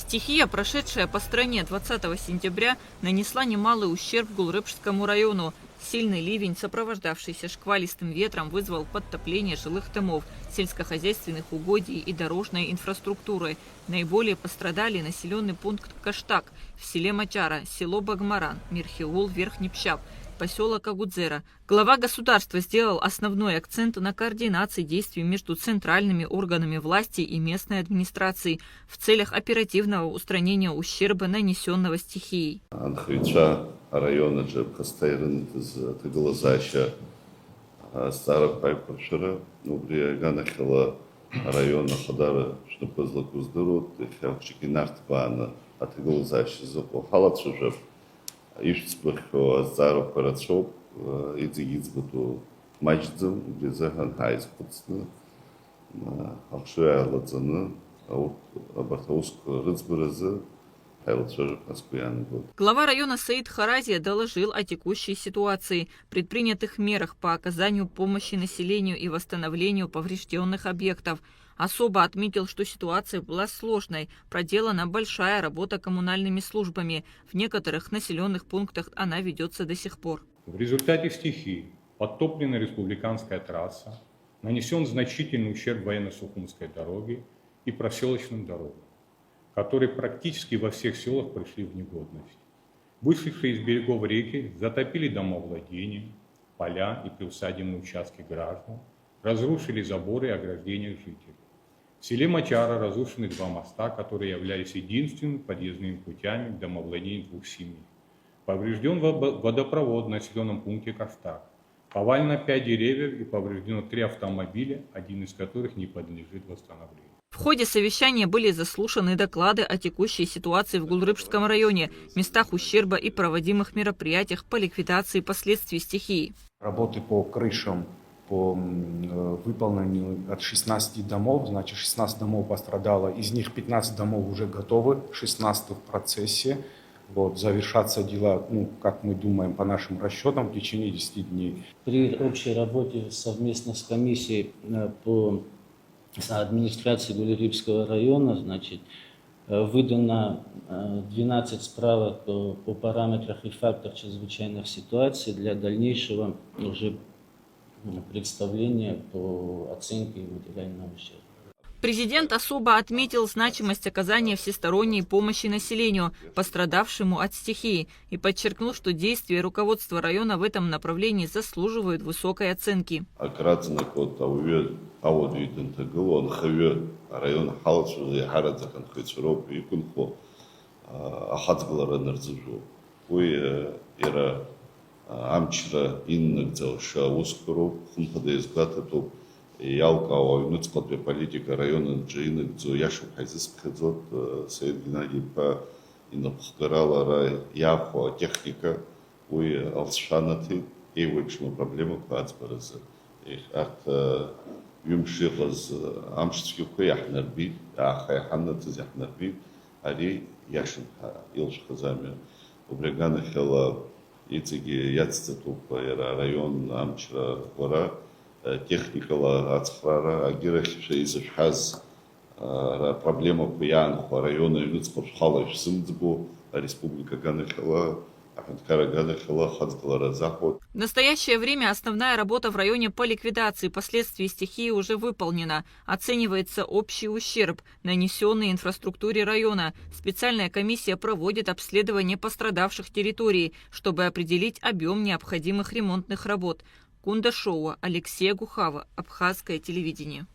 Стихия, прошедшая по стране 20 сентября, нанесла немалый ущерб Гулрыбшскому району. Сильный ливень, сопровождавшийся шквалистым ветром, вызвал подтопление жилых домов, сельскохозяйственных угодий и дорожной инфраструктуры. Наиболее пострадали населенный пункт Каштак в селе Мачара, село Багмаран, Мирхиул, Верхний Пщап, поселок Агудзера. Глава государства сделал основной акцент на координации действий между центральными органами власти и местной администрацией в целях оперативного устранения ущерба, нанесенного стихией. Района Джебхастайрен из Тагалазаща Старых Пайпаршира, Ганахила района Хадара, что позлакуздырут, Хавчики Нартбана, а Тагалазаща Зоко Халатшужев, Ишцбах Азаров Парацоп, Идзигизбату Мадждзам, Гризахан Хайзпуцна, Ахшуя Ладзана, Абартауск Рыцбараза. Глава района Саид Харазия доложил о текущей ситуации, предпринятых мерах по оказанию помощи населению и восстановлению поврежденных объектов. Особо отметил, что ситуация была сложной, проделана большая работа коммунальными службами. В некоторых населенных пунктах она ведется до сих пор. В результате стихии подтоплена республиканская трасса, нанесен значительный ущерб военно-сухумской дороге и проселочным дорогам, которые практически во всех селах пришли в негодность. Вышедшие из берегов реки затопили домовладения, поля и приусадебные участки граждан, разрушили заборы и ограждения жителей. В селе Мачара разрушены два моста, которые являлись единственными подъездными путями к домовладению двух семей. Поврежден водопровод в населенном пункте Каштак. Повалено 5 деревьев и повреждено 3 автомобиля, один из которых не подлежит восстановлению. В ходе совещания были заслушаны доклады о текущей ситуации в Гулрыбшском районе, местах ущерба и проводимых мероприятиях по ликвидации последствий стихии. Работы по крышам, по выполнению от 16 домов, значит 16 домов пострадало, из них 15 домов уже готовы, 16 в процессе. Завершатся дела, как мы думаем, по нашим расчетам, в течение 10 дней. При общей работе совместно с комиссией по администрации Гулрыбского района, выдано 12 справок по параметрах и фактах чрезвычайных ситуаций для дальнейшего уже представления по оценке материального ущерба. Президент особо отметил значимость оказания всесторонней помощи населению, пострадавшему от стихии, и подчеркнул, что действия руководства района в этом направлении заслуживают высокой оценки. Ялкау нуцкалпе политика района Джейнок дзу яшу хайзыспхэзот Саид Геннадий по инопхгарала яхо техника уй алшанаты и выкшему проблему квацбаразы. Их арт юмширлаз амшцки хуяхнарби, ахаяханнаты зяхнарби, ари яшин илшхазами. Убреганы хела ицеги яццетупа район амчра гора. Техникала ацхрара агирахиша изышхаз проблема пиян района Юцкопшхала Сымдбу республика Ганахала Аханкара Ганахала Хадгалара Заход. В настоящее время основная работа в районе по ликвидации последствий стихии уже выполнена. Оценивается общий ущерб, нанесенный инфраструктуре района. Специальная комиссия проводит обследование пострадавших территорий, чтобы определить объем необходимых ремонтных работ. Кунда Шоуа, Алексея Гухава, Абхазское телевидение.